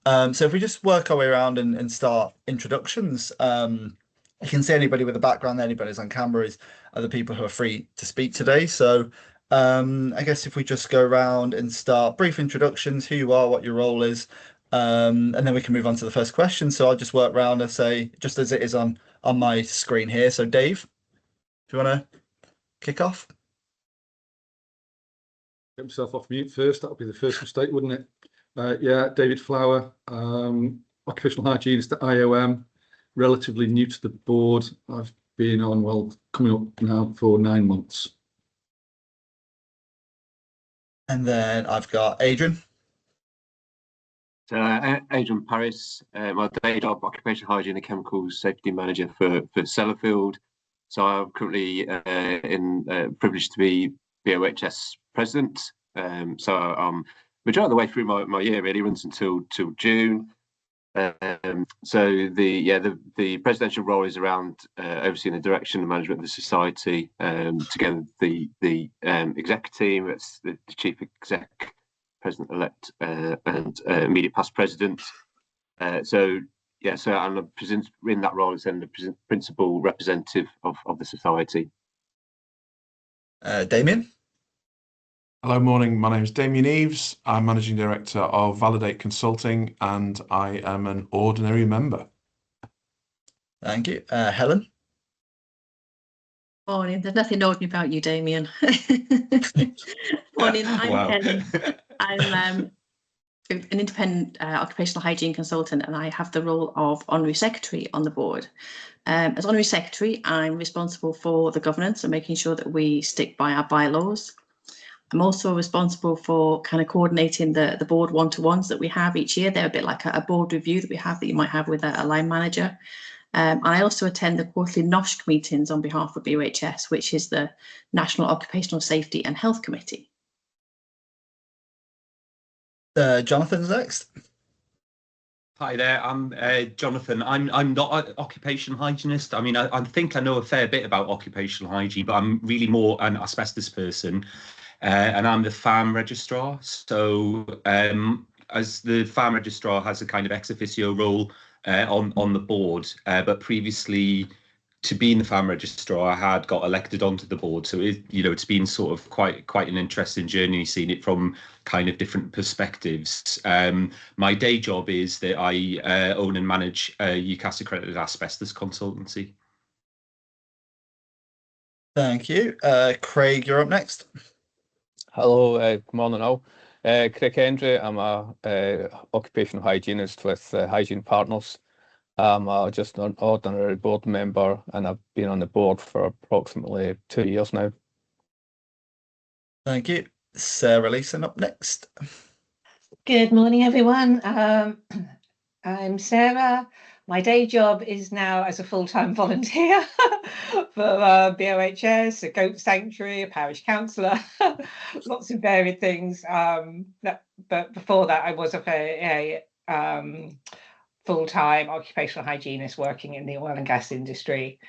So if we just work our way around and start introductions, you can see anybody with a background, anybody who's on camera are the people who are free to speak today. So I guess if we just go around and start brief introductions, who you are, what your role is, and then we can move on to the first question. So I'll just work around and say, just as it is on my screen here. So Dave, do you want to kick off? Get myself off mute first. That would be the first mistake, wouldn't it? Yeah, David Flower, occupational hygienist at IOM, relatively new to the board. I've been on, well, coming up now for 9 months. And then I've got Adrian. So Adrian Paris, my day job, occupational hygiene and chemicals safety manager for Sellafield. So I'm currently privileged to be BOHS president. So I'm majority of the way through my year, really runs until June. So the presidential role is around overseeing the direction and management of the society, together the exec team. That's the chief exec, president elect, and immediate past president. So I'm in that role as then the principal representative of the society. Damien. Hello, morning. My name is Damien Eves. I'm Managing Director of Validate Consulting, and I am an ordinary member. Thank you. Helen. Morning. There's nothing ordinary about you, Damien. Morning. I'm Helen. I'm an independent occupational hygiene consultant, and I have the role of Honorary Secretary on the board. As Honorary Secretary, I'm responsible for the governance and making sure that we stick by our bylaws. I'm also responsible for kind of coordinating the board one-to-ones that we have each year. They're a bit like a board review that we have that you might have with a line manager. And I also attend the quarterly NOSH meetings on behalf of BOHS, which is the National Occupational Safety and Health Committee. Jonathan's next. Hi there, I'm Jonathan. I'm not an occupational hygienist. I mean, I think I know a fair bit about occupational hygiene, but I'm really more an asbestos person. And I'm the farm registrar. So as the farm registrar has a kind of ex officio role on the board, but previously to be in the farm registrar, I had got elected onto the board. So it's been sort of quite an interesting journey, seeing it from kind of different perspectives. My day job is that I own and manage a UCAS accredited asbestos consultancy. Thank you. Craig, you're up next. Hello, good morning all. Craig Hendry, I'm a occupational hygienist with Hygiene Partners. I'm just an ordinary board member, and I've been on the board for approximately 2 years now. Thank you. Sarah Leeson up next. Good morning, everyone. I'm Sarah. My day job is now as a full-time volunteer for BOHS, a goat sanctuary, a parish councillor, lots of varied things. But before that, I was a full-time occupational hygienist working in the oil and gas industry.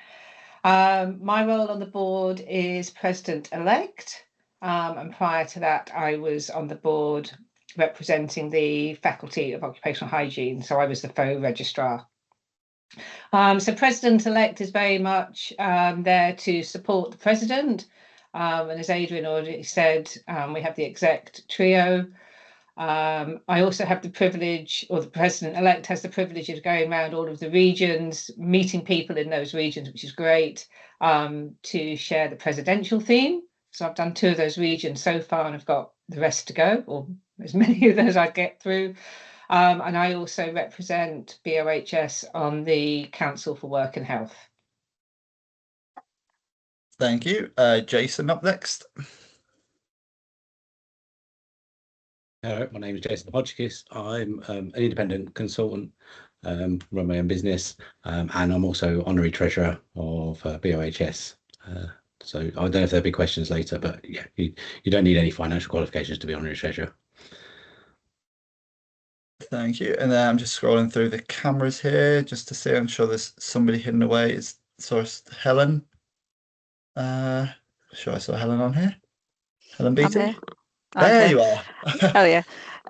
My role on the board is president-elect, and prior to that, I was on the board representing the Faculty of Occupational Hygiene, so I was the FO registrar. So president-elect is very much there to support the president, and as Adrian already said, we have the exec trio. I also have the privilege, or the president-elect has the privilege of going around all of the regions, meeting people in those regions, which is great, to share the presidential theme. So I've done 2 of those regions so far, and I've got the rest to go, or as many of those I get through. And I also represent BOHS on the Council for Work and Health. Thank you. Jason up next. Hello, my name is Jason Hodgkiss. I'm an independent consultant, run my own business, and I'm also honorary treasurer of BOHS. So I don't know if there'll be questions later, but yeah, you don't need any financial qualifications to be honorary treasurer. Thank you. And then I'm just scrolling through the cameras here just to see. I'm sure there's somebody hidden away. It's Helen. Sure, I saw Helen on here. Helen Beatty. Okay. There you are. Oh yeah.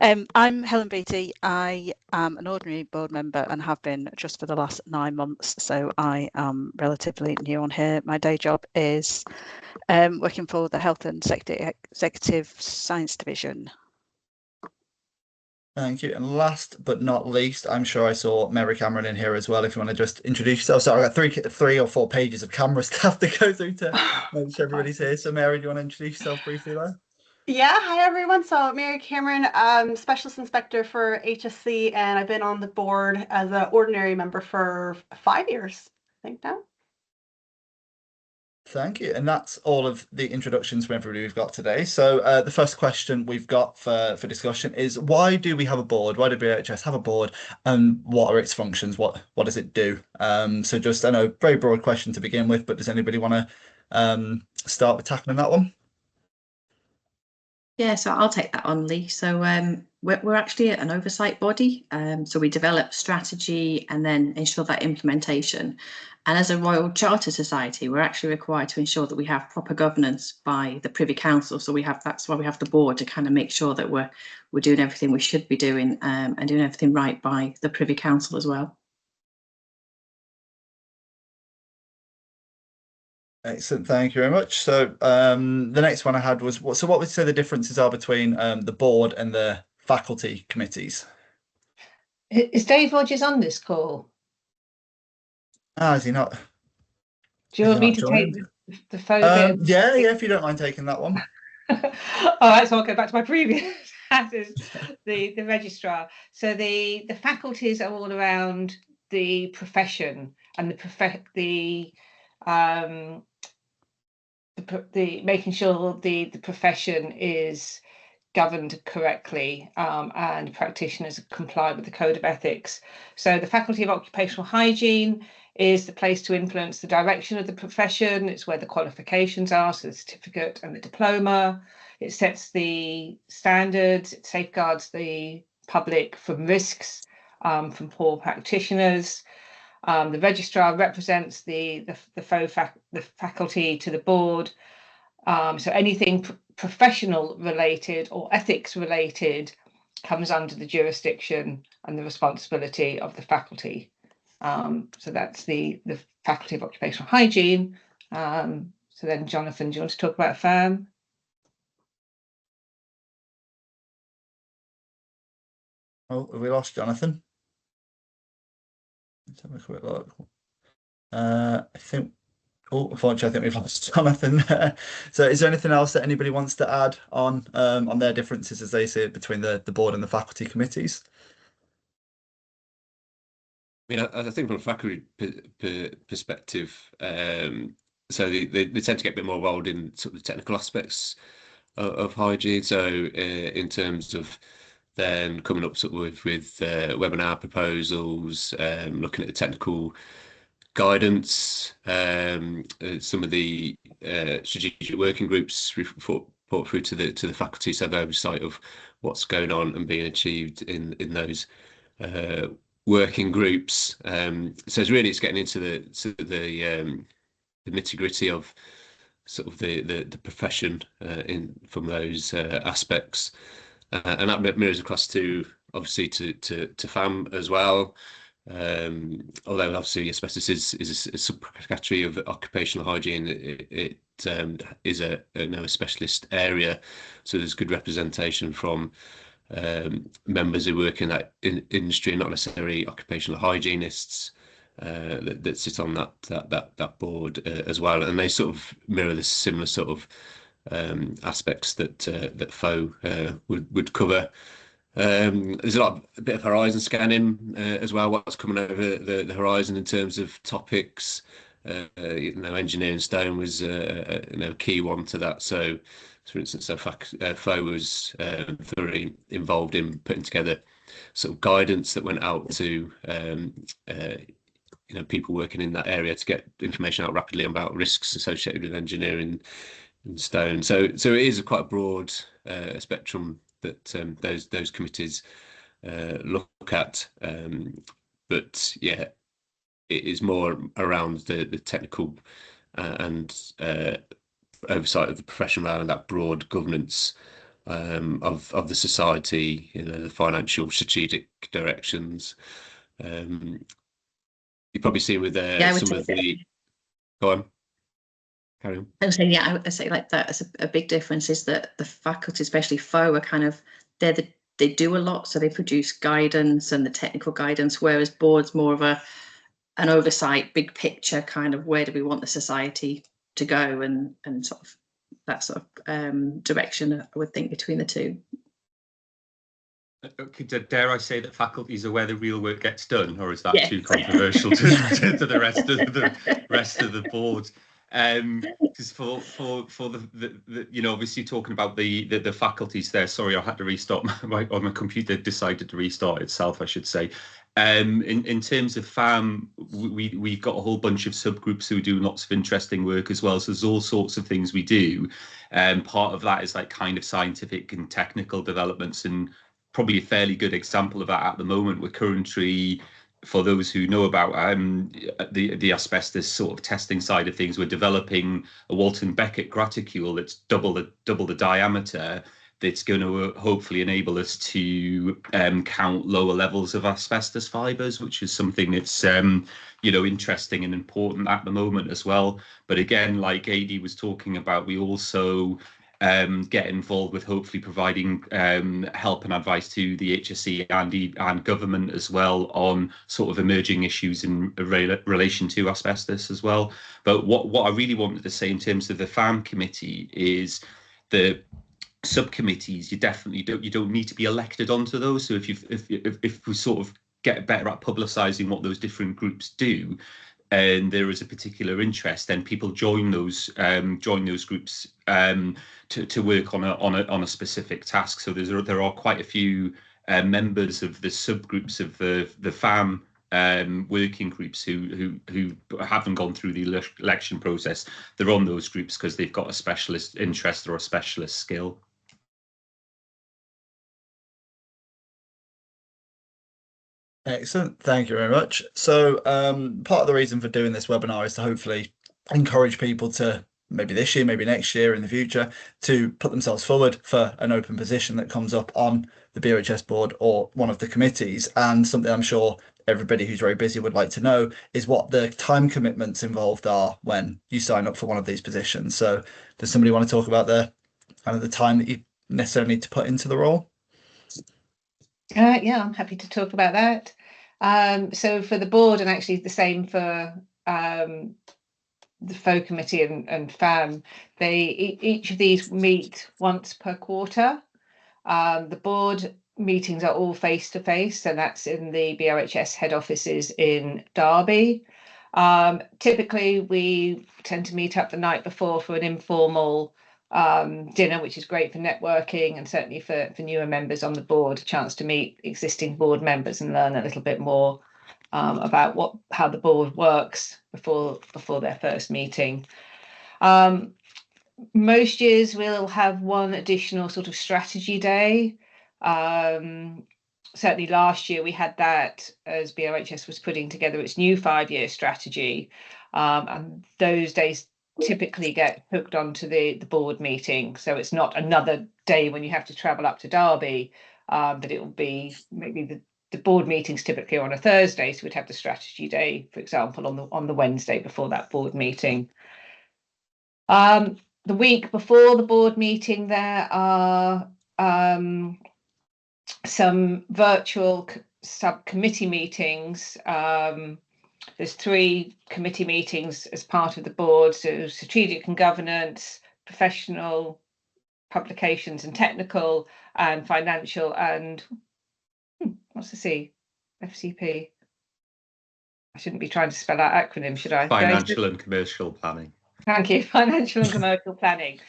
I'm Helen Beattie. I am an ordinary board member and have been just for the last 9 months. So I am relatively new on here. My day job is working for the Health and Safety Executive Science Division. Thank you. And last but not least, I'm sure I saw Mary Cameron in here as well. If you want to just introduce yourself. So I've got three or four pages of camera stuff to go through to make sure everybody's here. So Mary, do you want to introduce yourself briefly there? Yeah, hi everyone. So Mary Cameron, Specialist Inspector for HSC, and I've been on the board as an ordinary member for 5 years, I think now. Thank you. And that's all of the introductions from everybody we've got today. So the first question we've got for discussion is, why do we have a board? Why do BOHS have a board? And what are its functions? What does it do? So just, I know, very broad question to begin with, but does anybody want to start with tackling that one? Yeah, so I'll take that on, Lee. So we're actually an oversight body. So we develop strategy and then ensure that implementation. And as a Royal Charter Society, we're actually required to ensure that we have proper governance by the Privy Council. So that's why we have the board, to kind of make sure that we're doing everything we should be doing, and doing everything right by the Privy Council as well. Excellent, thank you very much. So the next one I had was, what would you say the differences are between the board and the faculty committees? Is Dave Rogers on this call? Is he not? Do you want me to take the phone bit? Yeah, if you don't mind taking that one. All right, so I'll go back to my previous hat as the registrar. So the faculties are all around the profession and the making sure the profession is governed correctly, and practitioners comply with the code of ethics. So the Faculty of Occupational Hygiene is the place to influence the direction of the profession. It's where the qualifications are, so the certificate and the diploma. It sets the standards, it safeguards the public from risks, from poor practitioners. The registrar represents the faculty to the board. So anything professional related or ethics related comes under the jurisdiction and the responsibility of the faculty. So that's the Faculty of Occupational Hygiene. So then, Jonathan, do you want to talk about FAM? Oh, have we lost Jonathan? Let's have a quick look. I think, unfortunately, I think we've lost Jonathan. So is there anything else that anybody wants to add on their differences as they see it between the board and the faculty committees? I mean, I think from a faculty perspective, so they tend to get a bit more involved in sort of the technical aspects of hygiene. So in terms of then coming up sort of with webinar proposals, looking at the technical guidance, some of the strategic working groups report through to the faculty, so the oversight of what's going on and being achieved in those working groups. So it's getting into the nitty-gritty of sort of the profession from those aspects, and that mirrors across to obviously to FAM as well. Although obviously asbestos is a subcategory of occupational hygiene, it is a specialist area, so there's good representation from members who work in that industry, not necessarily occupational hygienists that sit on that board as well, and they sort of mirror the similar sort of aspects that FO would cover. There's a bit of horizon scanning as well, what's coming over the horizon in terms of topics. Engineering stone was a key one to that. So for instance, FO was thoroughly involved in putting together sort of guidance that went out to people working in that area to get information out rapidly about risks associated with engineering and stone. So it is quite a broad spectrum that those committees look at, but yeah, it is more around the technical and oversight of the profession rather than that broad governance of the society, the financial strategic directions. You probably see with some of the. Go on. Carry on. I was saying, yeah, I would say like that as a big difference is that the faculty, especially FO, are kind of they do a lot, so they produce guidance and the technical guidance, whereas board's more of an oversight, big picture kind of where do we want the society to go and sort of that sort of direction, I would think, between the two. Dare I say that faculties are where the real work gets done, or is that too controversial to the rest of the board? Because for the obviously talking about the faculties there. Sorry, I had to restart my computer decided to restart itself, I should say. In terms of FAM, we've got a whole bunch of subgroups who do lots of interesting work as well. So there's all sorts of things we do. Part of that is like kind of scientific and technical developments, and probably a fairly good example of that at the moment. We're currently, for those who know about the asbestos sort of testing side of things, we're developing a Walton Beckett graticule that's double the diameter, that's going to hopefully enable us to count lower levels of asbestos fibres, which is something that's interesting and important at the moment as well. But again, like Adi was talking about, we also get involved with hopefully providing help and advice to the HSE and government as well on sort of emerging issues in relation to asbestos as well. But what I really wanted to say in terms of the FAM committee is the subcommittees, you don't need to be elected onto those. So if we sort of get better at publicising what those different groups do, and there is a particular interest, then people join those groups to work on a specific task. So there are quite a few members of the subgroups of the FAM working groups who haven't gone through the election process. They're on those groups because they've got a specialist interest or a specialist skill. Excellent. Thank you very much. So part of the reason for doing this webinar is to hopefully encourage people to, maybe this year, maybe next year, in the future, to put themselves forward for an open position that comes up on the BOHS board or one of the committees. And something I'm sure everybody who's very busy would like to know is what the time commitments involved are when you sign up for one of these positions. So does somebody want to talk about the time that you necessarily need to put into the role? Yeah, I'm happy to talk about that. So for the board, and actually the same for the FO committee and FAM, each of these meet once per quarter. The board meetings are all face-to-face, so that's in the BOHS head offices in Derby. Typically, we tend to meet up the night before for an informal dinner, which is great for networking and certainly for newer members on the board, a chance to meet existing board members and learn a little bit more about how the board works before their first meeting. Most years we'll have one additional sort of strategy day. Certainly last year we had that as BOHS was putting together its new 5-year strategy, and those days typically get hooked onto the board meeting. So it's not another day when you have to travel up to Derby, but it will be maybe the board meetings typically are on a Thursday, so we'd have the strategy day, for example, on the Wednesday before that board meeting. The week before the board meeting, there are some virtual subcommittee meetings. There's 3 committee meetings as part of the board, so strategic and governance, professional, publications and technical, and financial and what's the C? FCP. I shouldn't be trying to spell out acronyms, should I? Financial and commercial planning. Thank you. Financial and commercial planning.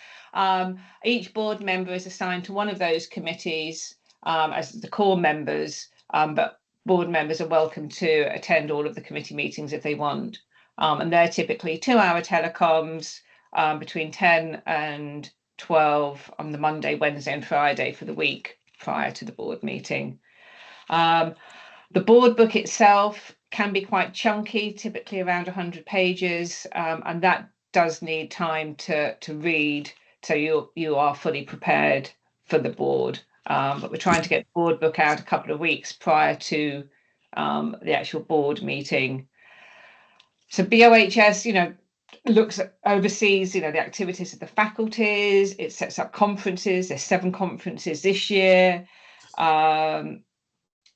Each board member is assigned to one of those committees as the core members, but board members are welcome to attend all of the committee meetings if they want. And they're typically 2-hour telecoms between 10 and 12 on the Monday, Wednesday and Friday for the week prior to the board meeting. The board book itself can be quite chunky, typically around 100 pages, and that does need time to read, so you are fully prepared for the board. But we're trying to get the board book out a couple of weeks prior to the actual board meeting. So BOHS, oversees, the activities of the faculties. It sets up conferences. There's 7 conferences this year.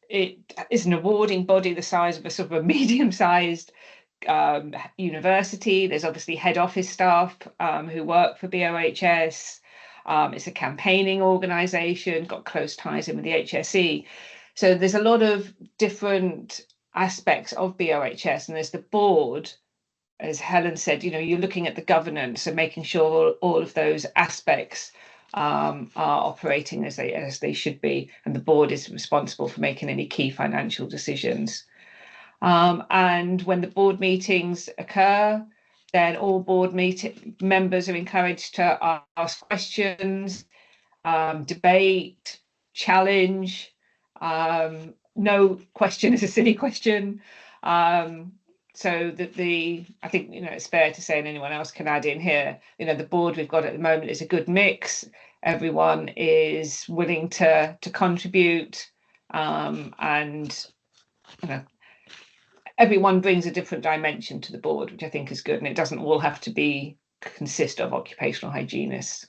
It is an awarding body the size of a sort of a medium-sized university. There's obviously head office staff who work for BOHS. It's a campaigning organisation, got close ties in with the HSE. So there's a lot of different aspects of BOHS, and there's the board, as Helen said, you're looking at the governance and making sure all of those aspects are operating as they should be, and the board is responsible for making any key financial decisions. And when the board meetings occur, then all board members are encouraged to ask questions, debate, challenge. No question is a silly question. So that I think, it's fair to say, and anyone else can add in here, the board we've got at the moment is a good mix. Everyone is willing to contribute, and everyone brings a different dimension to the board, which I think is good, and it doesn't all have to consist of occupational hygienists.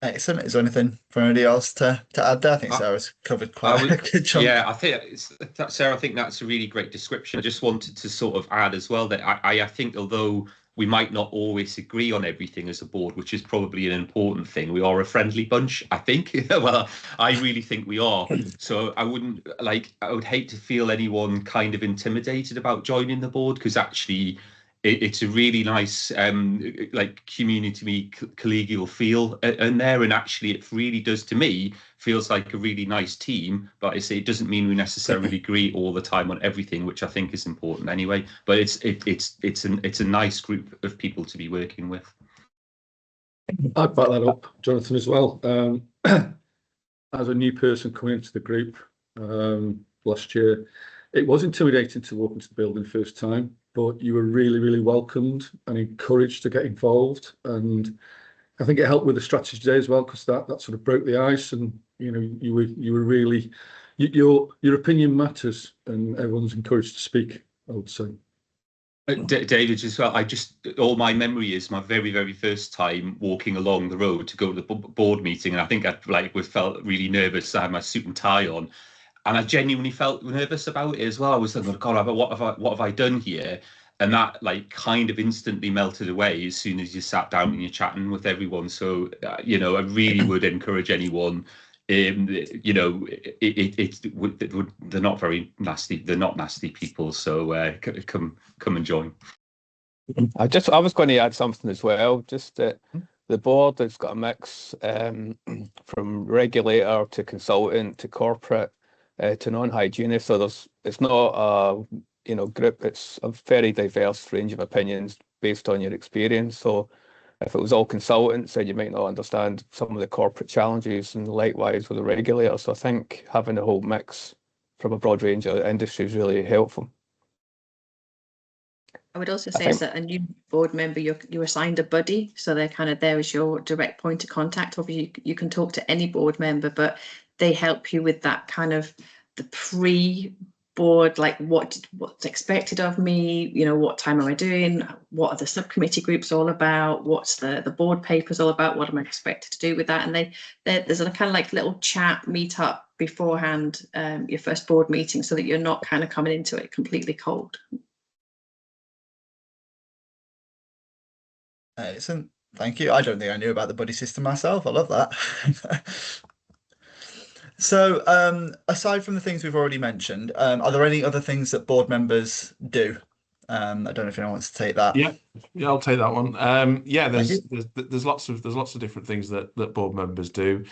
Excellent. Is there anything for anybody else to add there? I think Sarah's covered quite a good chunk. Yeah, I think Sarah, I think that's a really great description. I just wanted to sort of add as well that I think, although we might not always agree on everything as a board, which is probably an important thing, we are a friendly bunch, I think. Well, I really think we are. So I would hate to feel anyone kind of intimidated about joining the board, because actually it's a really nice community collegial feel in there, and actually it really does, to me, feels like a really nice team. But I say it doesn't mean we necessarily agree all the time on everything, which I think is important anyway. But it's a nice group of people to be working with. I'd back that up, Jonathan, as well. As a new person coming into the group last year, it was intimidating to walk into the building first time, but you were really, really welcomed and encouraged to get involved. And I think it helped with the strategy today as well, because that sort of broke the ice, and you were really, your opinion matters, and everyone's encouraged to speak, I would say. David, as well, all my memory is my very, very first time walking along the road to go to the board meeting, and I think I felt really nervous. I had my suit and tie on, and I genuinely felt nervous about it as well. I was thinking, God, what have I done here? And that kind of instantly melted away as soon as you sat down and you're chatting with everyone. So I really would encourage anyone. They're not very nasty. They're not nasty people. So come and join. I was going to add something as well. Just that the board has got a mix from regulator to consultant to corporate to non-hygienist. So it's not a group. It's a very diverse range of opinions based on your experience. So if it was all consultants, then you might not understand some of the corporate challenges, and likewise with the regulator. So I think having a whole mix from a broad range of industry is really helpful. I would also say that a new board member, you're assigned a buddy, so they're kind of there as your direct point of contact. Obviously, you can talk to any board member, but they help you with that kind of the pre-board, like what's expected of me, what time am I doing, what are the subcommittee groups all about, what's the board papers all about, what am I expected to do with that. And there's a kind of like little chat meet up beforehand, your first board meeting, so that you're not kind of coming into it completely cold. Excellent. Thank you. I don't think I knew about the buddy system myself. I love that. So aside from the things we've already mentioned, are there any other things that board members do? I don't know if anyone wants to take that. Yeah, I'll take that one. There's lots of different things that board members do.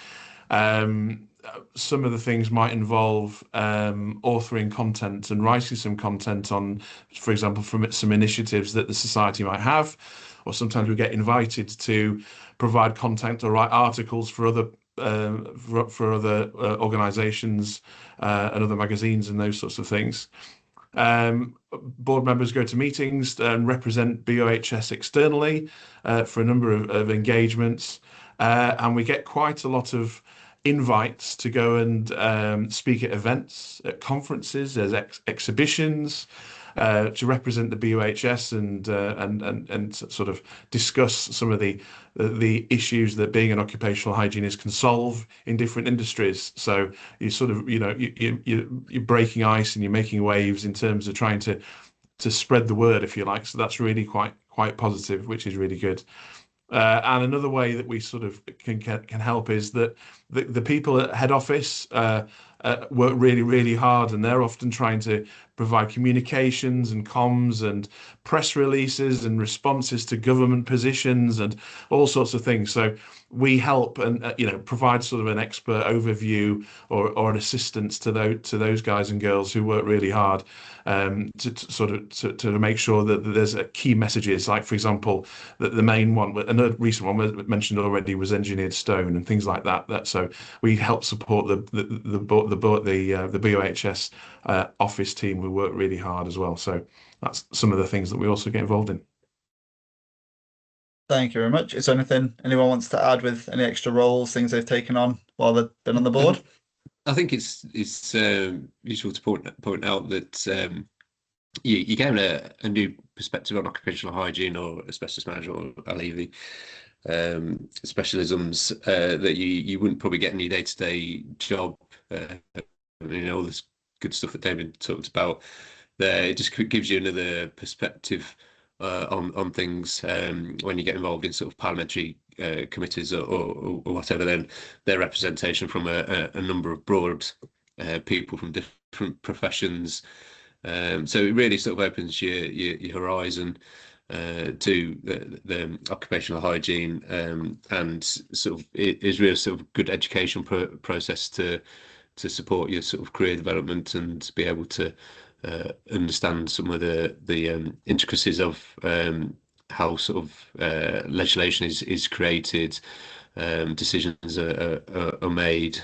Some of the things might involve authoring content and writing some content on, for example, from some initiatives that the society might have, or sometimes we get invited to provide content or write articles for other organisations and other magazines and those sorts of things. Board members go to meetings and represent BOHS externally for a number of engagements. and we get quite a lot of invites to go and speak at events, at conferences, as exhibitions, to represent the BOHS and sort of discuss some of the issues that being an occupational hygienist can solve in different industries. So you sort of, you're breaking ice and you're making waves in terms of trying to spread the word, if you like. So that's really quite positive, which is really good. And another way that we sort of can help is that the people at head office work really hard, and they're often trying to provide communications and comms and press releases and responses to government positions and all sorts of things. So we help and provide sort of an expert overview or an assistance to those guys and girls who work really hard to make sure that there's key messages. Like, for example, that the main one, another recent one was mentioned already, was engineered stone and things like that. So we help support the BOHS office team who work really hard as well. So that's some of the things that we also get involved in. Thank you very much. Is there anything anyone wants to add with any extra roles, things they've taken on while they've been on the board? I think it's useful to point out that you gain a new perspective on occupational hygiene or asbestos management or LEV specialisms that you wouldn't probably get in your day-to-day job. All this good stuff that David talked about there. It just gives you another perspective on things when you get involved in sort of parliamentary committees or whatever. Then their representation from a number of broad people from different professions. So it really sort of opens your horizon to the occupational hygiene, and sort of it is really sort of good education process to support your sort of career development and be able to understand some of the intricacies of how sort of legislation is created, decisions are made.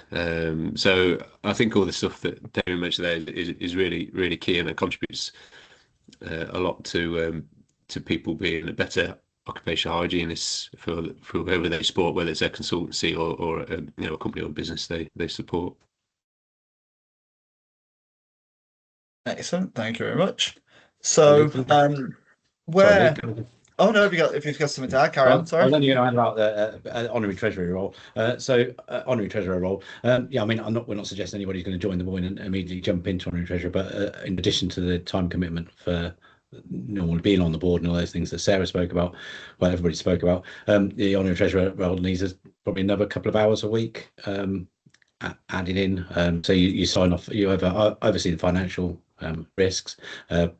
So I think all the stuff that David mentioned there is really key, and it contributes a lot to people being a better occupational hygienists for whoever they support, whether it's a consultancy or a company or business they support. Excellent, thank you very much. So, where? Oh no, if you've got something to add, carry on. Sorry. I was only going to add about the honorary treasurer role. Honorary treasurer role. Yeah, I mean, we're not suggesting anybody's going to join the board and immediately jump into honorary treasurer, but in addition to the time commitment for normally being on the board and all those things that Sarah spoke about, well, everybody spoke about, the honorary treasurer role needs us probably another couple of hours a week added in. So you sign off, you oversee the financial risks,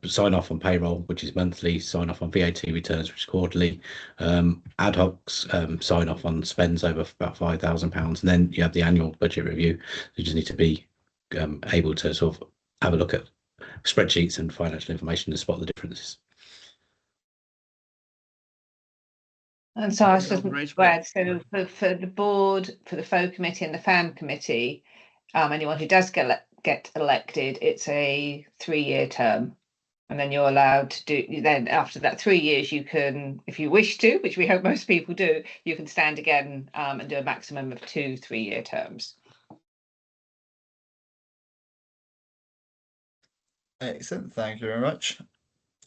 sign off on payroll, which is monthly, sign off on VAT returns, which is quarterly, ad hocs, sign off on spends over about £5,000, and then you have the annual budget review. You just need to be able to sort of have a look at spreadsheets and financial information to spot the differences. And so I was just glad. So for the board, for the FO committee and the FAM committee, anyone who does get elected, it's a 3-year term, and then you're allowed to do. Then after that 3 years, you can, if you wish to, which we hope most people do, you can stand again and do a maximum of 2 3-year terms. Excellent, thank you very much.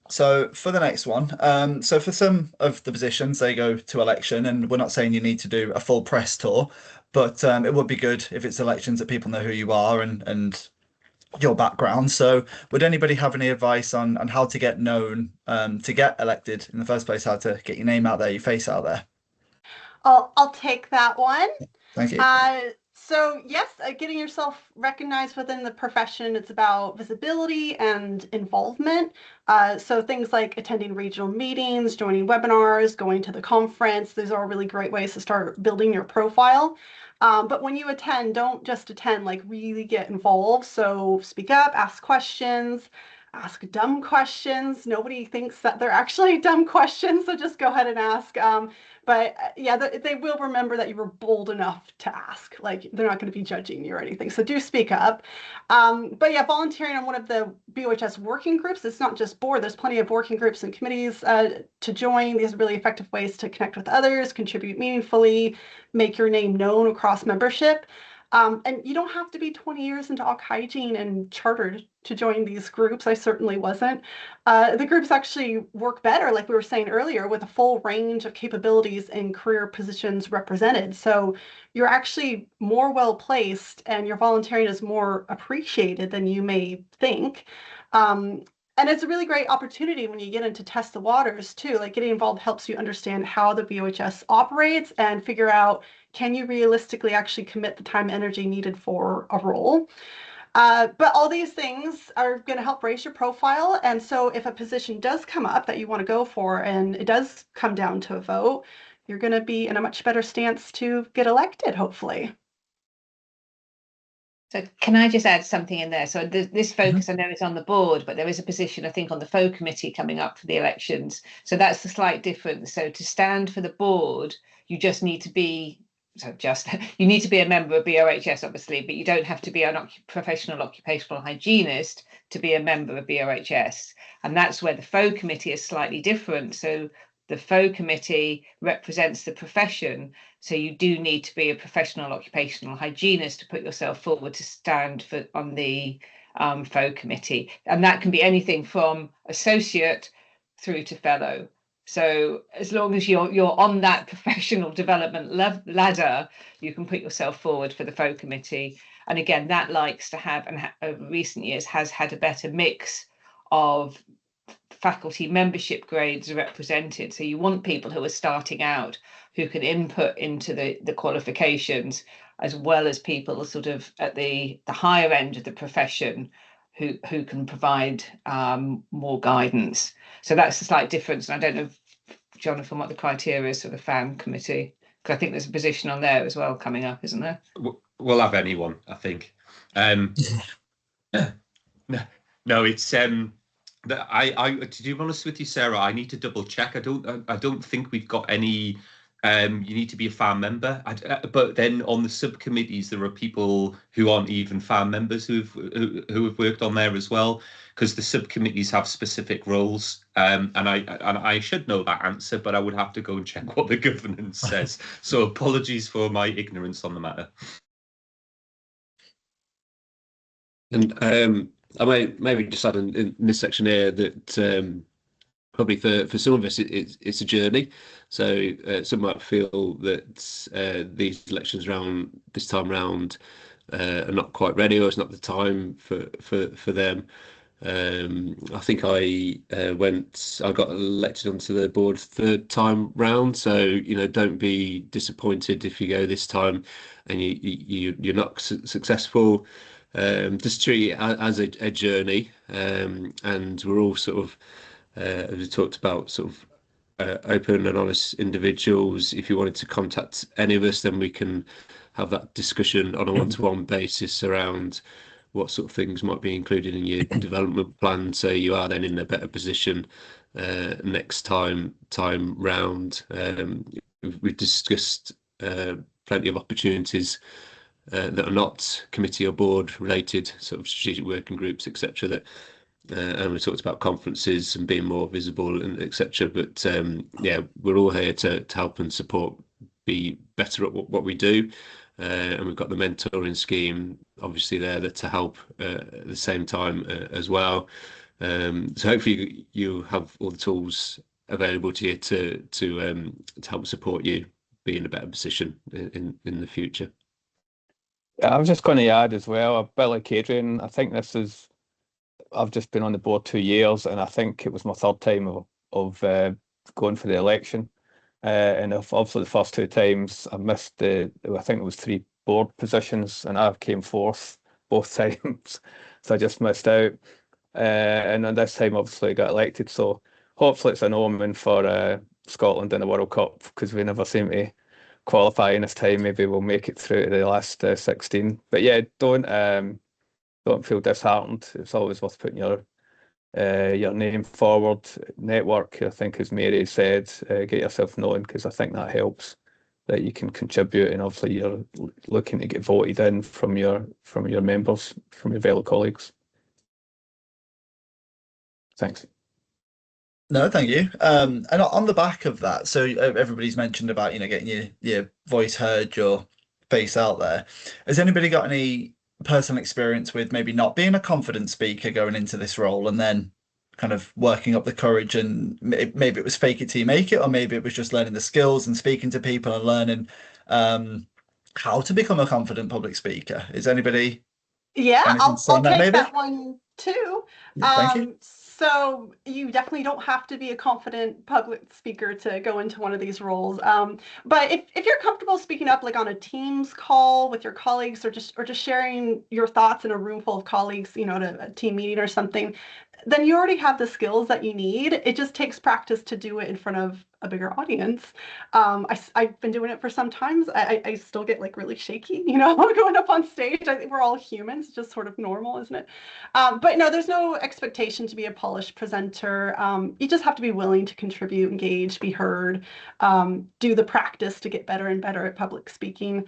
So for the next one, so for some of the positions, they go to election, and we're not saying you need to do a full press tour, but it would be good if it's elections that people know who you are and your background. So would anybody have any advice on how to get known, to get elected in the first place, how to get your name out there, your face out there? I'll take that one. Thank you. So yes, getting yourself recognized within the profession, it's about visibility and involvement. So things like attending regional meetings, joining webinars, going to the conference, those are really great ways to start building your profile. But when you attend, don't just attend, like really get involved. So speak up, ask questions. ask dumb questions. Nobody thinks that they're actually dumb questions, so just go ahead and ask. But yeah, they will remember that you were bold enough to ask. Like, they're not going to be judging you or anything, so do speak up. But yeah, volunteering on one of the BOHS working groups. It's not just board. There's plenty of working groups and committees to join. These are really effective ways to connect with others, contribute meaningfully, make your name known across membership. And you don't have to be 20 years into OC hygiene and chartered to join these groups. I certainly wasn't. The groups actually work better, like we were saying earlier, with a full range of capabilities and career positions represented. So you're actually more well placed and your volunteering is more appreciated than you may think. And it's a really great opportunity when you get into test the waters too. Like, getting involved helps you understand how the BOHS operates and figure out, can you realistically actually commit the time and energy needed for a role? But all these things are going to help raise your profile. And so if a position does come up that you want to go for and it does come down to a vote, you're going to be in a much better stance to get elected, hopefully. So can I just add something in there? So this focus, I know, is on the board, but there is a position, I think, on the FO committee coming up for the elections. So that's the slight difference. So to stand for the board, you just need to be, you need to be a member of BOHS, obviously, but you don't have to be a professional occupational hygienist to be a member of BOHS. And that's where the FO committee is slightly different. So the FO committee represents the profession. So you do need to be a professional occupational hygienist to put yourself forward to stand for on the FO committee. And that can be anything from associate through to fellow. So as long as you're on that professional development ladder, you can put yourself forward for the FO committee. And again, that likes to have, and over recent years has had a better mix of faculty membership grades represented. So you want people who are starting out who can input into the qualifications, as well as people sort of at the higher end of the profession who can provide more guidance. So that's a slight difference. And I don't know, Jonathan, what the criteria is for the FAM committee, because I think there's a position on there as well coming up, isn't there? We'll have anyone, I think. No, it's that to be honest with you, Sarah, I need to double check. I don't think we've got any. You need to be a FAM member, but then on the subcommittees there are people who aren't even FAM members who have worked on there as well, because the subcommittees have specific roles. And I should know that answer, but I would have to go and check what the governance says. So apologies for my ignorance on the matter. And I might maybe just add in this section here that probably for some of us it's a journey. So some might feel that these elections this time round are not quite ready, or it's not the time for them. I think I got elected onto the board third time round. So don't be disappointed if you go this time and you're not successful. Just treat it as a journey, and we're all sort of, as we talked about, sort of open and honest individuals. If you wanted to contact any of us, then we can have that discussion on a one-to-one basis around what sort of things might be included in your development plan, so you are then in a better position next time round. We've discussed plenty of opportunities that are not committee or board related, sort of strategic working groups, etc. And we talked about conferences and being more visible and etc. But yeah, we're all here to help and support, be better at what we do. And we've got the mentoring scheme obviously there to help at the same time as well. So hopefully you have all the tools available to you to help support you be in a better position in the future. I was just going to add as well, a bit like Adrian, I think I've just been on the board 2 years, and I think it was my third time of going for the election. And obviously the first 2 times I missed I think it was 3 board positions, and I came fourth both times. So I just missed out. And then this time obviously I got elected. So hopefully it's an omen for Scotland in the World Cup, because we never seem to qualify in this time. Maybe we'll make it through to the last 16. But yeah, don't feel disheartened. It's always worth putting your your name forward, network, I think as Mary said, get yourself known, because I think that helps, that you can contribute, and obviously you're looking to get voted in from your members, from your fellow colleagues. Thanks. No, thank you. And on the back of that, so everybody's mentioned about, getting your voice heard, your face out there. Has anybody got any personal experience with maybe not being a confident speaker going into this role, and then kind of working up the courage, and maybe it was fake it till you make it, or maybe it was just learning the skills and speaking to people and learning how to become a confident public speaker? Is anybody Yeah, anything to say I'll on that, take maybe? that one too. Thank you. So you definitely don't have to be a confident public speaker to go into one of these roles. But if you're comfortable speaking up, like on a Teams call with your colleagues, or just sharing your thoughts in a room full of colleagues, at a team meeting or something, then you already have the skills that you need. It just takes practice to do it in front of a bigger audience. I've been doing it for some time. I still get like really shaky, going up on stage. I think we're all humans, just sort of normal, isn't it? But no, there's no expectation to be a polished presenter. You just have to be willing to contribute, engage, be heard, do the practice to get better and better at public speaking.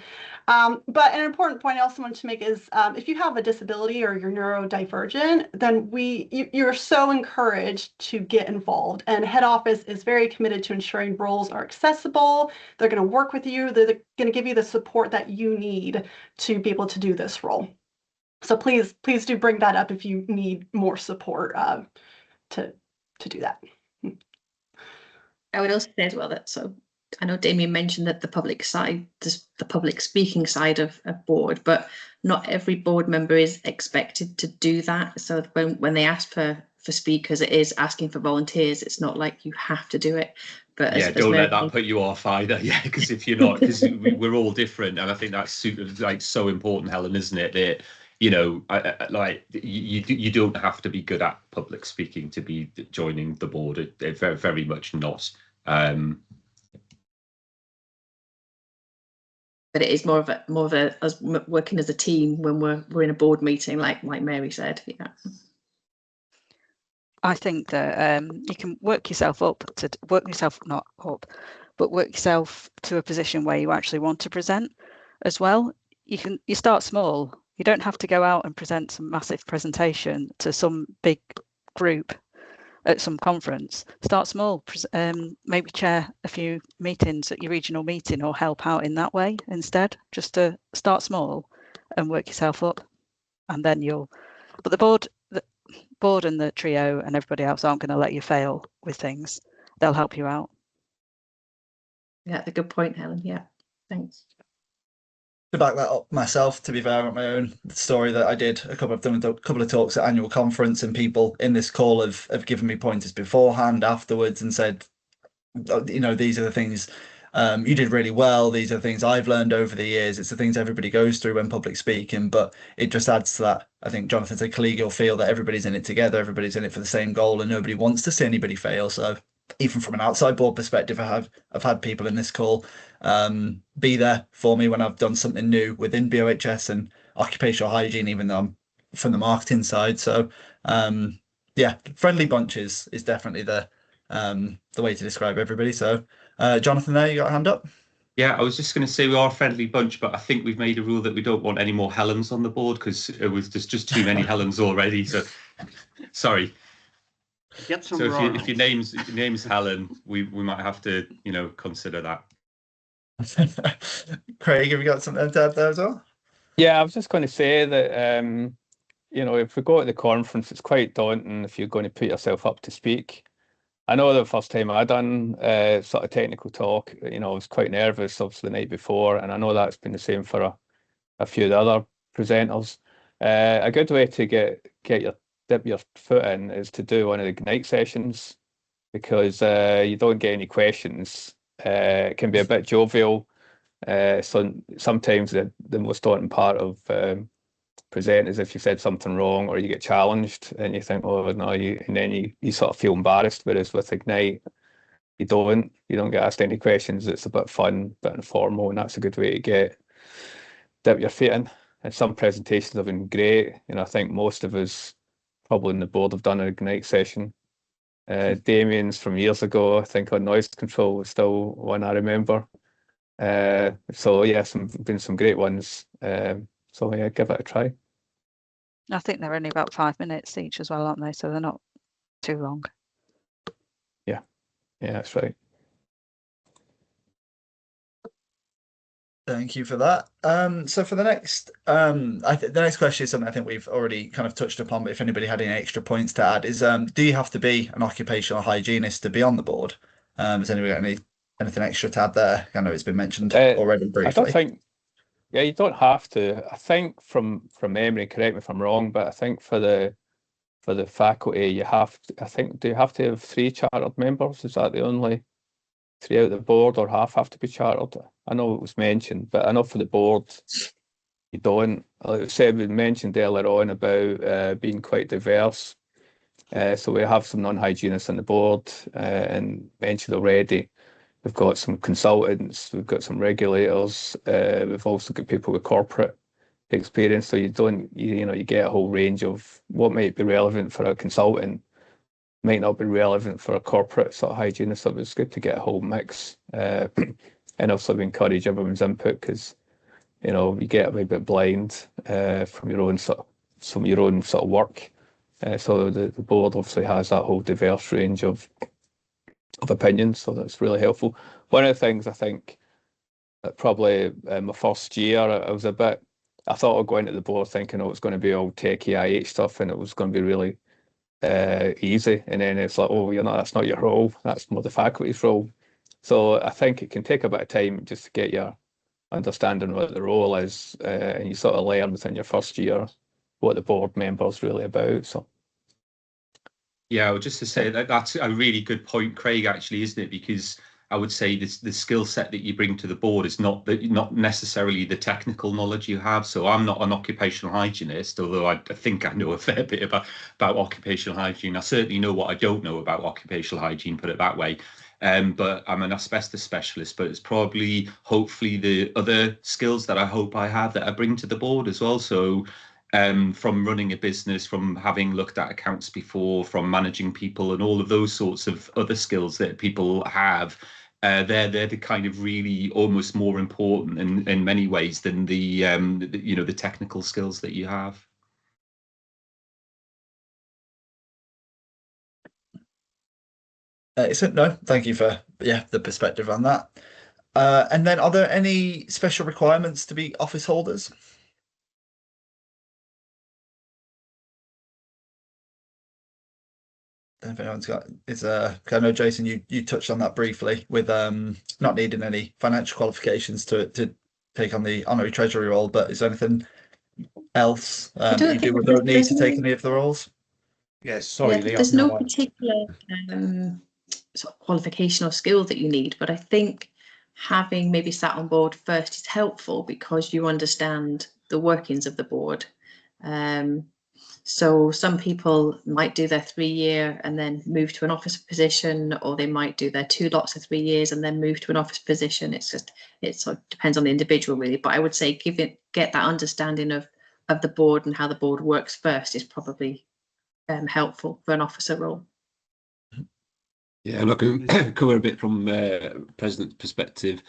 But an important point I also want to make is if you have a disability or you're neurodivergent, then you're so encouraged to get involved. And head office is very committed to ensuring roles are accessible. They're going to work with you. They're going to give you the support that you need to be able to do this role. So please do bring that up if you need more support to do that. I would also say as well that, so I know Damien mentioned that the public speaking side of a board, but not every board member is expected to do that. So when they ask for speakers, it is asking for volunteers. It's not like you have to do it. But don't let that put you off either. Yeah, because if you're not, because we're all different, and I think that's so important, Helen, isn't it? That you don't have to be good at public speaking to be joining the board. Very, very much not. But it is more of a us working as a team when we're in a board meeting, like Mary said. Yeah. I think that you can work yourself to a position where you actually want to present as well. You start small. You don't have to go out and present some massive presentation to some big group at some conference. Start small. Maybe chair a few meetings at your regional meeting, or help out in that way instead. Just to start small and work yourself up, and then but the board and the trio and everybody else aren't going to let you fail with things. They'll help you out. Yeah, a good point, Helen. Yeah, thanks. To back that up myself, to be fair, on my own story that I did I've done a couple of talks at annual conference, and people in this call have given me pointers beforehand, afterwards, and said, these are the things you did really well. These are the things I've learned over the years. It's the things everybody goes through when public speaking, but it just adds to that. I think Jonathan said collegial feel, that everybody's in it together, everybody's in it for the same goal, and nobody wants to see anybody fail. So even from an outside board perspective, I've had people in this call be there for me when I've done something new within BOHS and occupational hygiene, even though I'm from the marketing side. So yeah, friendly bunches is definitely the way to describe everybody. So Jonathan, there, you got a hand up? Yeah, I was just going to say we are a friendly bunch, but I think we've made a rule that we don't want any more Helens on the board, because there's just too many Helens already. So sorry. Get some so Ronalds. if your name's Helen, we might have to consider that. Craig, have you got something to add there as well? Yeah, I was just going to say that if we go to the conference, it's quite daunting if you're going to put yourself up to speak. I know the first time I done sort of technical talk, I was quite nervous, obviously, the night before, and I know that's been the same for a few of the other presenters. A good way to dip your foot in is to do one of the Ignite sessions, because you don't get any questions. It can be a bit jovial. So sometimes the most daunting part of present is if you said something wrong or you get challenged and you think, oh no, and then you sort of feel embarrassed. Whereas with Ignite, you don't get asked any questions. It's a bit fun, a bit informal, and that's a good way to dip your feet in. And some presentations have been great. I think most of us probably in the board have done an Ignite session. Damien's from years ago, I think, on noise control was still one I remember. So yeah, been some great ones. So yeah, give it a try. I think they're only about 5 minutes each as well, aren't they? So they're not too long. Yeah, that's right. Thank you for that. So for the next, the next question is something I think we've already kind of touched upon, but if anybody had any extra points to add, is do you have to be an occupational hygienist to be on the board? Has anybody got anything extra to add there? I know it's been mentioned already briefly. I don't think. Yeah, you don't have to. I think from memory, correct me if I'm wrong, but I think for the faculty, you have to, I think, do you have to have 3 chartered members? Is that the only 3 out of the board, or half have to be chartered? I know it was mentioned, but I know for the board, you don't. Like I said, we mentioned earlier on about being quite diverse. So we have some non-hygienists on the board, and mentioned already, we've got some consultants, we've got some regulators, we've also got people with corporate experience. So you get a whole range of what might be relevant for a consultant might not be relevant for a corporate sort of hygienist. So it's good to get a whole mix. And also we encourage everyone's input, because you get a wee bit blind from your own sort of work. So the board obviously has that whole diverse range of opinions, so that's really helpful. One of the things I think that probably my first year I thought I'd go into the board thinking it's going to be all techie IH stuff, and it was going to be really easy, and then it's like, that's not your role, that's more the faculty's role. So I think it can take a bit of time just to get your understanding what the role is, and you sort of learn within your first year what the board member's really about. So yeah, well, just to say that's a really good point, Craig, actually, isn't it? Because I would say the skill set that you bring to the board is not necessarily the technical knowledge you have. So I'm not an occupational hygienist, although I think I know a fair bit about occupational hygiene. I certainly know what I don't know about occupational hygiene, put it that way. But I'm an asbestos specialist, but it's probably, hopefully, the other skills that I hope I have that I bring to the board as well. So from running a business, from having looked at accounts before, from managing people, and all of those sorts of other skills that people have, they're the kind of really almost more important in many ways than the technical skills that you have. No, thank you for the perspective on that. And then, are there any special requirements to be office holders? If anyone's got, I know, Jason, you touched on that briefly with not needing any financial qualifications to take on the honorary treasury role, but is there anything else that you don't need to take any of the roles? Yes, sorry, Lee. There's no particular sort of qualification or skill that you need, but I think having maybe sat on board first is helpful because you understand the workings of the board. So some people might do their 3-year and then move to an office position, or they might do their 2 lots of 3 years and then move to an office position. It sort of depends on the individual, really. But I would say get that understanding of the board and how the board works first is probably helpful for an officer role. Yeah, and I can cover a bit from president's perspective.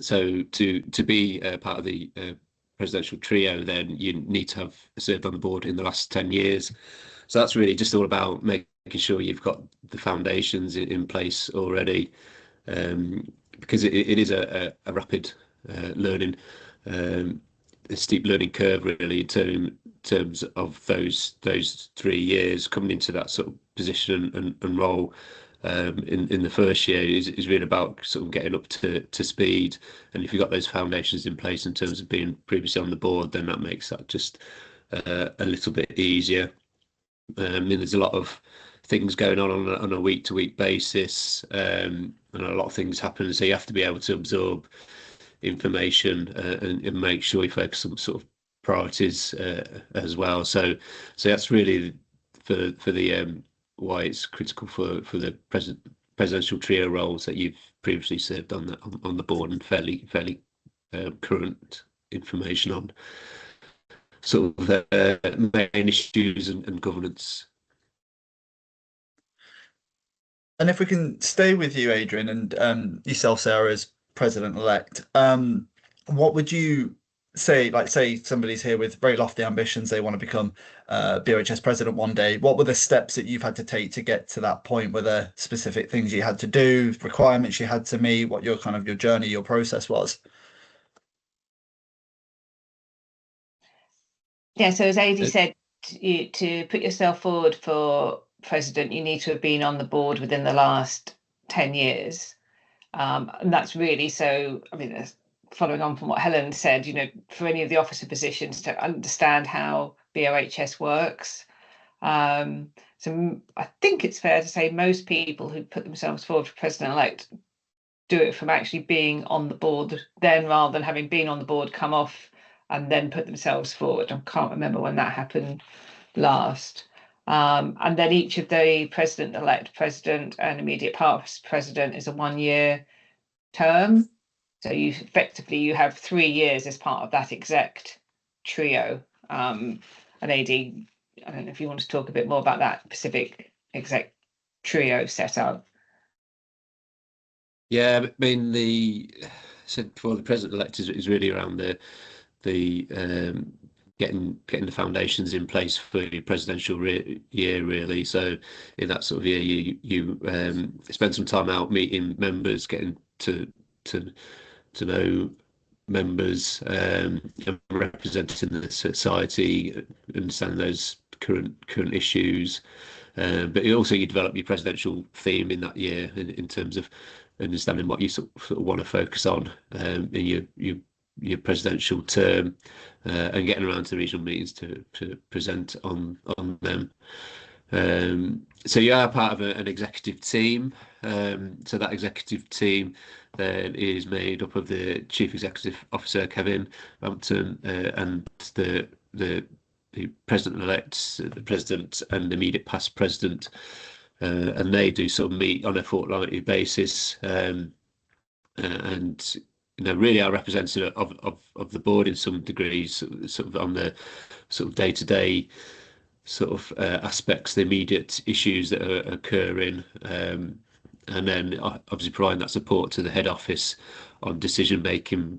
So to be part of the presidential trio, then you need to have served on the board in the last 10 years. So that's really just all about making sure you've got the foundations in place already, because it is a rapid learning, a steep learning curve, really, in terms of those 3 years coming into that sort of position and role. In the first year is really about sort of getting up to speed, and if you've got those foundations in place in terms of being previously on the board, then that makes that just a little bit easier. I mean, there's a lot of things going on a week-to-week basis, and a lot of things happen, so you have to be able to absorb information and make sure you focus on sort of priorities as well. So that's really for the why it's critical for the presidential trio roles that you've previously served on the board and fairly current information on. sort of main issues and governance. And if we can stay with you, Adrian, and yourself, Sarah, as president-elect, what would you say, like say somebody's here with very lofty ambitions, they want to become BOHS president one day, what were the steps that you've had to take to get to that point? Were there specific things you had to do, requirements you had to meet, what your kind of your journey, your process was? Yeah, so as AD said, to put yourself forward for president, you need to have been on the board within the last 10 years. And that's really, so, I mean, following on from what Helen said, you know, for any of the officer positions to understand how BOHS works. So I think it's fair to say most people who put themselves forward for president-elect do it from actually being on the board then, rather than having been on the board, come off and then put themselves forward. I can't remember when that happened last. And then each of the president-elect, president and immediate past president is a 1-year term. So you effectively, you have 3 years as part of that exec trio. And AD, I don't know if you want to talk a bit more about that specific exec trio setup. Yeah, I mean, said before, the president-elect is really around the getting the foundations in place for your presidential year, really. So in that sort of year, you spend some time out meeting members, getting to know members, and representing the society, understanding those current issues. But also you develop your presidential theme in that year in terms of understanding what you sort of want to focus on in your presidential term, and getting around to the regional meetings to present on them. So you are part of an executive team. So that executive team then is made up of the Chief Executive Officer, Kevin Bampton, and the president-elect, the president and immediate past president, and they do sort of meet on a fortnightly basis, and you know, really are representative of the board in some degrees, sort of on the sort of day-to-day sort of aspects, the immediate issues that are occurring, and then obviously providing that support to the head office on decision-making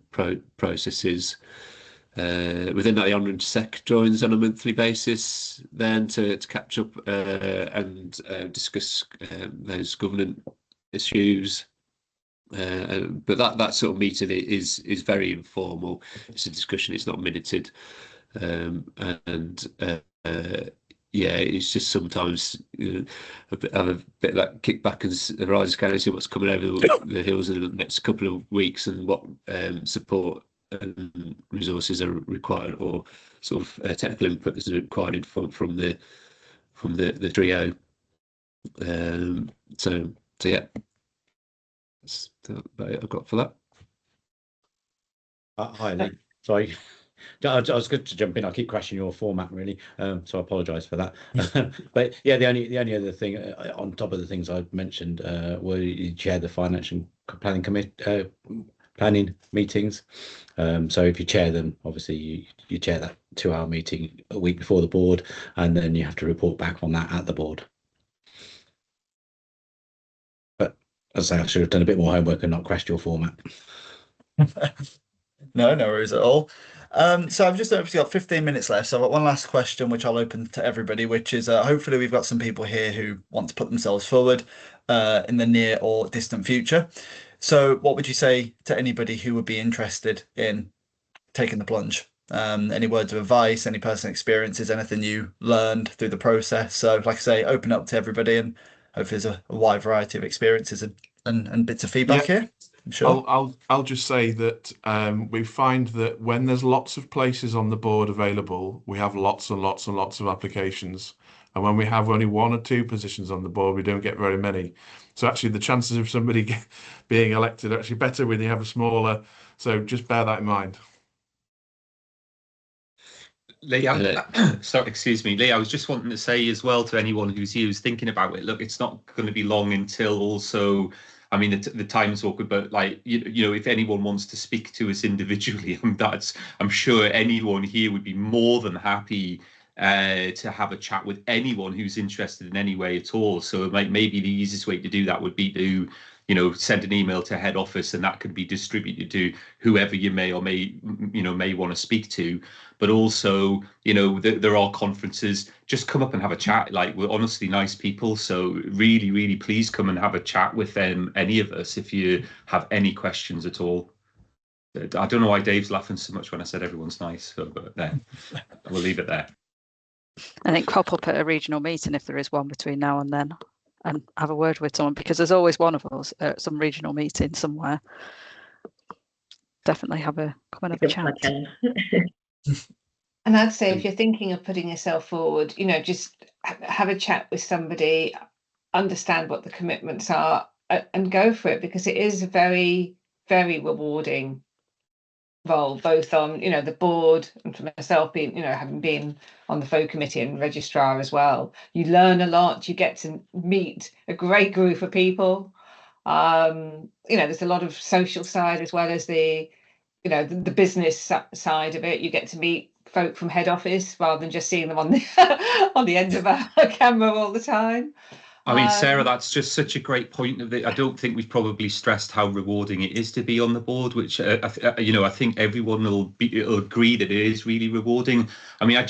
processes. Within that, the Honorary Sec joins on a monthly basis then to catch up and discuss those governance issues. But that sort of meeting is very informal. It's a discussion. It's not minuted, and yeah, it's just sometimes have a bit of that kick back and rise again, see what's coming over the hills in the next couple of weeks and what support and resources are required, or sort of technical input is required from the trio. So yeah, that's what I've got for that. Hi, Lee. Sorry, I was good to jump in. I keep crashing your format, really, so I apologise for that. But yeah, the only other thing on top of the things I mentioned were you chair the financial planning committee. Planning meetings. So if you chair them, obviously you chair that 2-hour meeting a week before the board, and then you have to report back on that at the board. But as I say, I should have done a bit more homework and not crashed your format. No worries at all. So I've just obviously got 15 minutes left. So I've got one last question, which I'll open to everybody, which is hopefully we've got some people here who want to put themselves forward in the near or distant future. So what would you say to anybody who would be interested in taking the plunge? Any words of advice, any personal experiences, anything you learned through the process? So like I say, open up to everybody, and hopefully there's a wide variety of experiences and bits of feedback here. Sure. I'll just say that we find that when there's lots of places on the board available, we have lots and lots and lots of applications. And when we have only 1 or 2 positions on the board, we don't get very many. So actually the chances of somebody being elected are actually better when you have a smaller. So just bear that in mind. Lee, sorry, excuse me, Lee, I was just wanting to say as well to anyone who's here who's thinking about it, look, it's not going to be long until also I mean, the time's awkward, but like, you know, if anyone wants to speak to us individually, I'm sure anyone here would be more than happy to have a chat with anyone who's interested in any way at all. So maybe the easiest way to do that would be to, you know, send an email to head office, and that could be distributed to whoever you may or may, you know, may want to speak to. But also, you know, there are conferences. Just come up and have a chat. Like, we're honestly nice people, so really, really please come and have a chat with any of us if you have any questions at all. I don't know why Dave's laughing so much when I said everyone's nice, but there, we'll leave it there. I think pop up at a regional meeting if there is one between now and then, and have a word with someone, because there's always one of us at some regional meeting somewhere. Definitely come and have a chat. And I'd say if you're thinking of putting yourself forward, you know, just have a chat with somebody, understand what the commitments are, and go for it, because it is a very, very rewarding role, both on, you know, the board, and for myself being, you know, having been on the FO committee and registrar as well. You learn a lot, you get to meet a great group of people. You know, there's a lot of social side as well as the, you know, the business side of it. You get to meet folk from head office rather than just seeing them on the on the end of a camera all the time. I mean, Sarah, that's just such a great point of it. I don't think we've probably stressed how rewarding it is to be on the board, which, you know, I think everyone will agree that it is really rewarding. I mean, I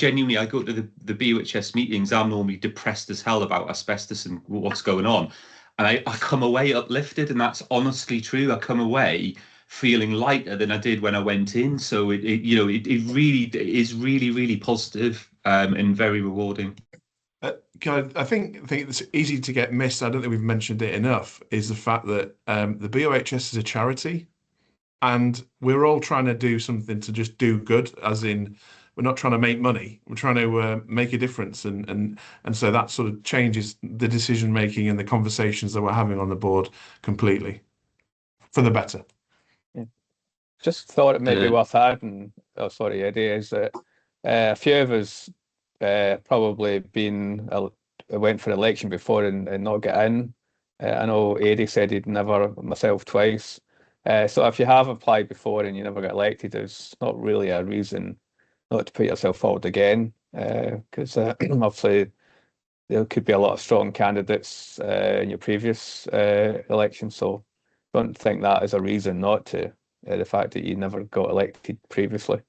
go to the BOHS meetings. I'm normally depressed as hell about asbestos and what's going on. And I come away uplifted, and that's honestly true. I come away feeling lighter than I did when I went in. So it really is really, really positive, and very rewarding. I think it's easy to get missed. I don't think we've mentioned it enough, is the fact that the BOHS is a charity, and we're all trying to do something to just do good, as in we're not trying to make money, we're trying to make a difference, and so that sort of changes the decision making and the conversations that we're having on the board completely for the better. Yeah. Just thought it might be worth adding, oh sorry Eddie, is that a few of us probably went for election before and not get in. I know Eddie said he'd never, myself twice. So if you have applied before and you never get elected, there's not really a reason not to put yourself forward again, because obviously there could be a lot of strong candidates in your previous election. So don't think that is a reason not to, the fact that you never got elected previously.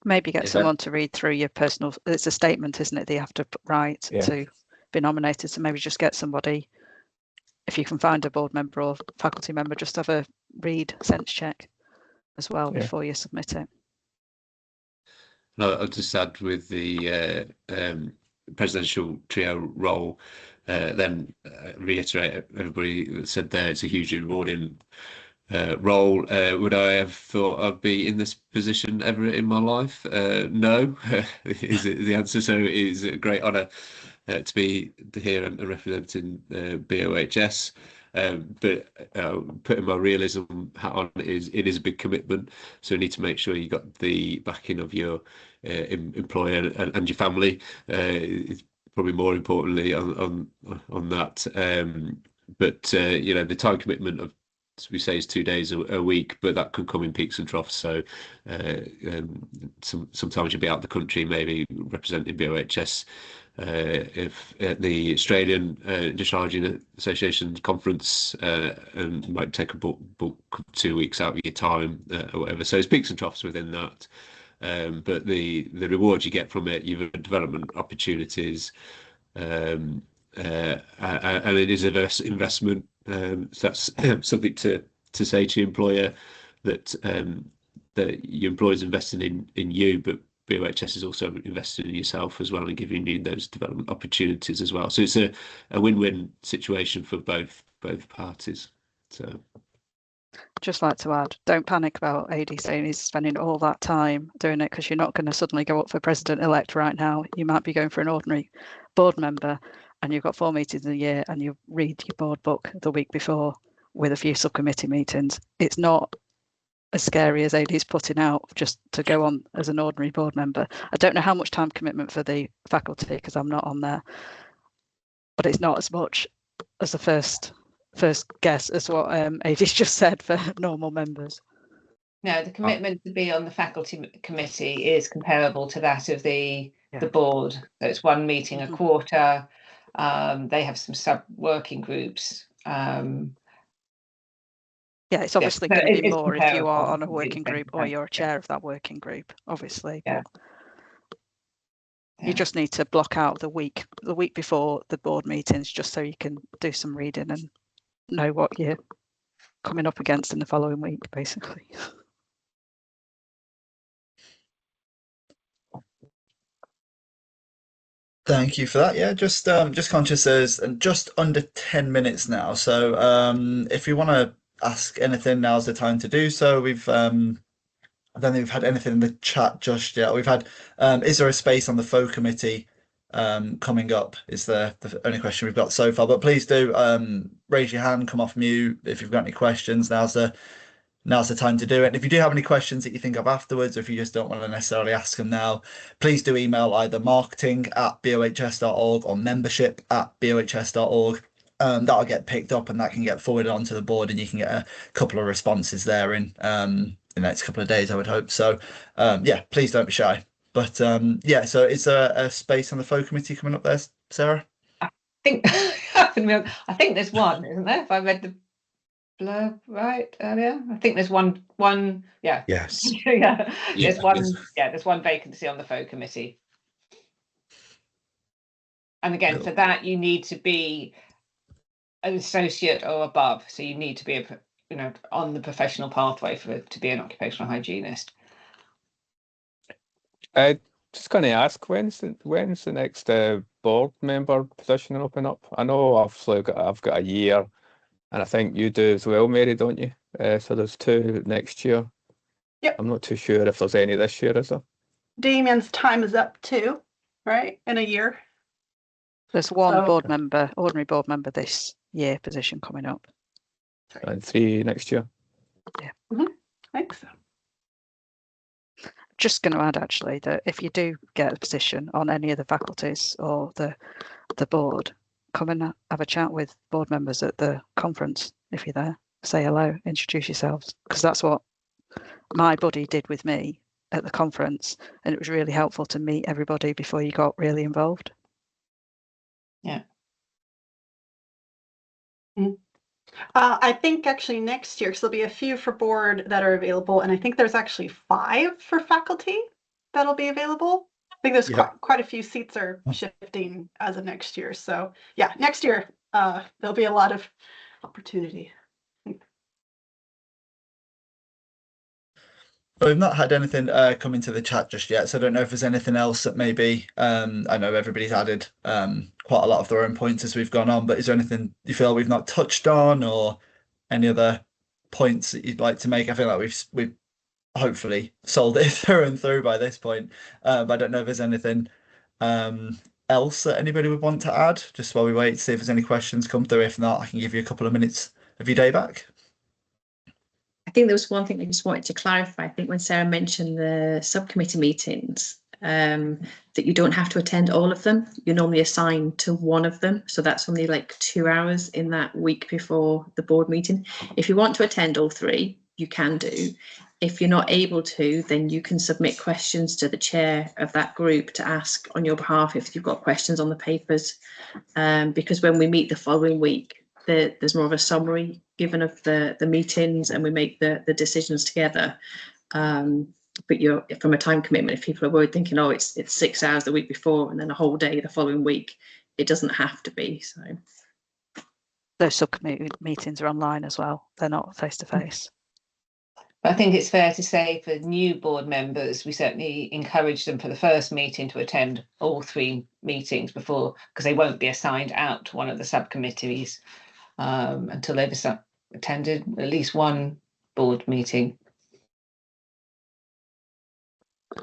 Maybe get someone to read through your personal, it's a statement, isn't it, that you have to write to be nominated. So maybe just get somebody, if you can find a board member or faculty member, just have a read, sense check as well before you submit it. No, I'll just add with the presidential trio role, then reiterate everybody that said there, it's a hugely rewarding role. Would I have thought I'd be in this position ever in my life? No, is the answer. So it is a great honour to be here and representing BOHS. But putting my realism hat on, it is a big commitment. So you need to make sure you got the backing of your employer and your family. It's probably more importantly on that. But you know, the time commitment of, as we say, is 2 days a week, but that could come in peaks and troughs. So sometimes you'll be out of the country, maybe representing BOHS. If at the Australian Discharging Association conference, and might take a book 2 weeks out of your time or whatever. So it's peaks and troughs within that. But the rewards you get from it, you've development opportunities, and it is an investment. So that's something to say to your employer, that that your employer is investing in you, but BOHS is also invested in yourself as well and giving you those development opportunities as well. So it's a win-win situation for both parties. So just like to add, don't panic about AD saying he's spending all that time doing it, because you're not going to suddenly go up for president-elect right now. You might be going for an ordinary board member, and you've got 4 meetings a year, and you read your board book the week before with a few subcommittee meetings. It's not as scary as AD's putting out just to go on as an ordinary board member. I don't know how much time commitment for the faculty, because I'm not on there, but it's not as much as the first guess as what Adie's just said for normal members. No, the commitment to be on the faculty committee is comparable to that of the board. So it's one meeting a quarter. They have some sub working groups. Yeah, it's obviously going to be more if you are comparable. on a working group or you're a chair of that working group, obviously. Yeah. But you just need to block out the week before the board meetings, just so you can do some reading and know what you're coming up against in the following week, basically. Thank you for that. Yeah, just conscious there's just under 10 minutes now. So if you want to ask anything, now's the time to do so. I don't think we've had anything in the chat just yet. We've had is there a space on the FO committee coming up is the only question we've got so far. But please do raise your hand, come off mute if you've got any questions. Now's the time to do it. And if you do have any questions that you think of afterwards, or if you just don't want to necessarily ask them now, please do email either marketing@bohs.org or membership@bohs.org. That'll get picked up and that can get forwarded onto the board, and you can get a couple of responses there in the next couple of days, I would hope. So yeah, please don't be shy. But yeah, so is there a space on the FO committee coming up there, Sarah? I think there's one, isn't there? If I read the blurb right earlier, I think there's one. Yeah. Yes. Yeah. Yeah, There's one. yes. Yeah, there's one vacancy on the FO committee. And again, Cool. for that, you need to be an associate or above. So you need to be on the professional pathway to be an occupational hygienist. Just going to ask, when's the next board member position open up? I know I've got a year, and I think you do as well, Mary, don't you? So there's 2 next year. Yep. I'm not too sure if there's any this year, is there? Damien's time is up too, right? In a year. There's one So- board member, ordinary board member this year position coming up. And 3 next year. I think so. Just going to add actually that if you do get a position on any of the faculties or the board, come and have a chat with board members at the conference if you're there. Say hello, introduce yourselves, because that's what my buddy did with me at the conference, and it was really helpful to meet everybody before you got really involved. Yeah. I think actually next year, because there'll be a few for board that are available, and I think there's actually 5 for faculty that'll be available. I think there's quite a few seats are shifting as of next year. So yeah, next year there'll be a lot of opportunity. But we've not had anything come into the chat just yet, so I don't know if there's anything else that maybe I know everybody's added quite a lot of their own points as we've gone on, but is there anything you feel we've not touched on, or any other points that you'd like to make? I feel like we've hopefully sold it through and through by this point, but I don't know if there's anything else that anybody would want to add, just while we wait to see if there's any questions come through. If not, I can give you a couple of minutes of your day back. I think there was one thing I just wanted to clarify. I think when Sarah mentioned the subcommittee meetings, that you don't have to attend all of them. You're normally assigned to one of them. So that's only like 2 hours in that week before the board meeting. If you want to attend all 3, you can do. If you're not able to, then you can submit questions to the chair of that group to ask on your behalf if you've got questions on the papers. Because when we meet the following week, there's more of a summary given of the meetings, and we make the decisions together. But you're from a time commitment, if people are worried thinking, oh, it's 6 hours the week before and then a whole day the following week, it doesn't have to be. So Those subcommittee meetings are online as well. They're not face to face. I think it's fair to say for new board members, we certainly encourage them for the first meeting to attend all 3 meetings before, because they won't be assigned out to one of the subcommittees until they've attended at least one board meeting.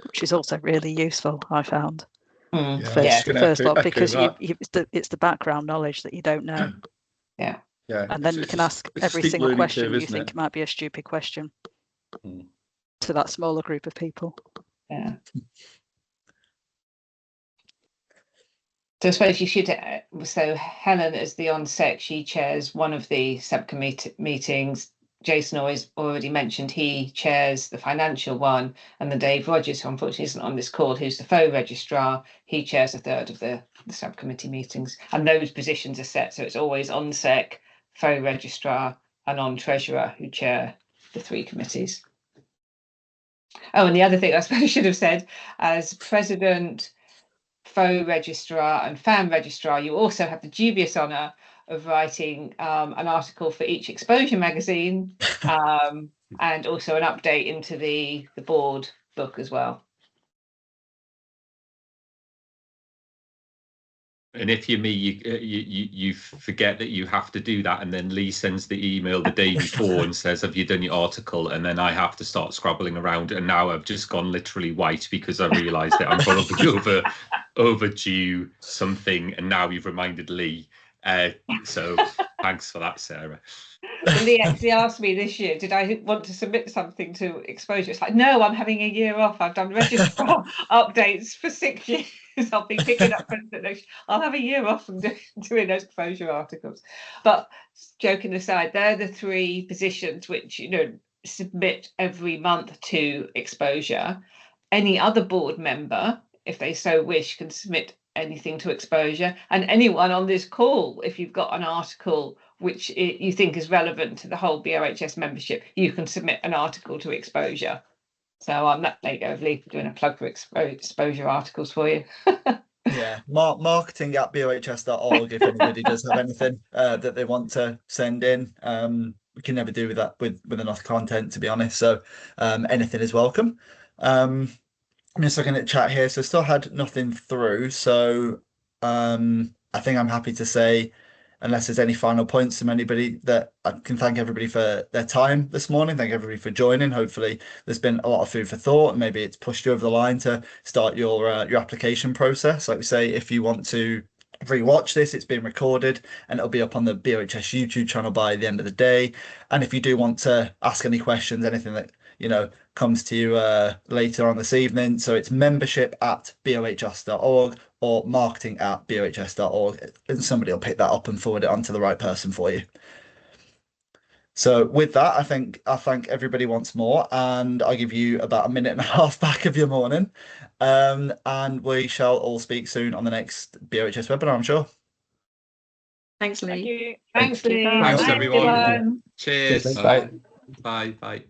Which is also really useful, I found. First lot, because it's the background knowledge that you don't know. Yeah. And then you can ask every single question you think might be a stupid question to that smaller group of people. Yeah. So I suppose you should, so Helen as the on-sec, she chairs one of the subcommittee meetings. Jason already mentioned he chairs the financial one, and then Dave Rogers, who unfortunately isn't on this call, who's the FO registrar, he chairs a third of the subcommittee meetings, and those positions are set, so it's always on-sec, FO registrar, and on-treasurer who chair the 3 committees. Oh, and the other thing I suppose I should have said, as president, FO registrar and FAM registrar, you also have the dubious honour of writing an article for each exposure magazine, and also an update into the board book as well. And if you're me, you forget that you have to do that, and then Lee sends the email the day before and says, "Have you done your article?" And then I have to start scrabbling around, and now I've just gone literally white because I realised that I'm probably overdue something, and now you've reminded Lee. So thanks for that, Sarah. Lee actually asked me this year, did I want to submit something to exposure? It's like, no, I'm having a year off. I've done registrar updates for 6 years. I'll be picking up. I'll have a year off from doing those exposure articles. But joking aside, they're the 3 positions which, you know, submit every month to exposure. Any other board member, if they so wish, can submit anything to exposure, and anyone on this call, if you've got an article which you think is relevant to the whole BOHS membership, you can submit an article to exposure. So there you go, Lee, doing a plug for exposure articles for you. Yeah, marketing at bohs.org if anybody does have anything that they want to send in. We can never do that with enough content, to be honest, so anything is welcome. I'm just looking at chat here, so still had nothing through, so I think I'm happy to say, unless there's any final points from anybody, that I can thank everybody for their time this morning. Thank everybody for joining. Hopefully there's been a lot of food for thought, and maybe it's pushed you over the line to start your application process. Like we say, if you want to rewatch this, it's being recorded and it'll be up on the BOHS YouTube channel by the end of the day. And if you do want to ask any questions, anything that comes to you later on this evening, so it's membership@bohs.org or marketing@bohs.org, and somebody will pick that up and forward it on to the right person for you. So with that, I think I'll thank everybody once more, and I'll give you about a minute and a half back of your morning, and we shall all speak soon on the next BOHS webinar, I'm sure. Thanks, Lee. Thank you. Thanks, Lee. Thanks, Bye, everyone. everyone. Cheers. Bye. Bye. Bye.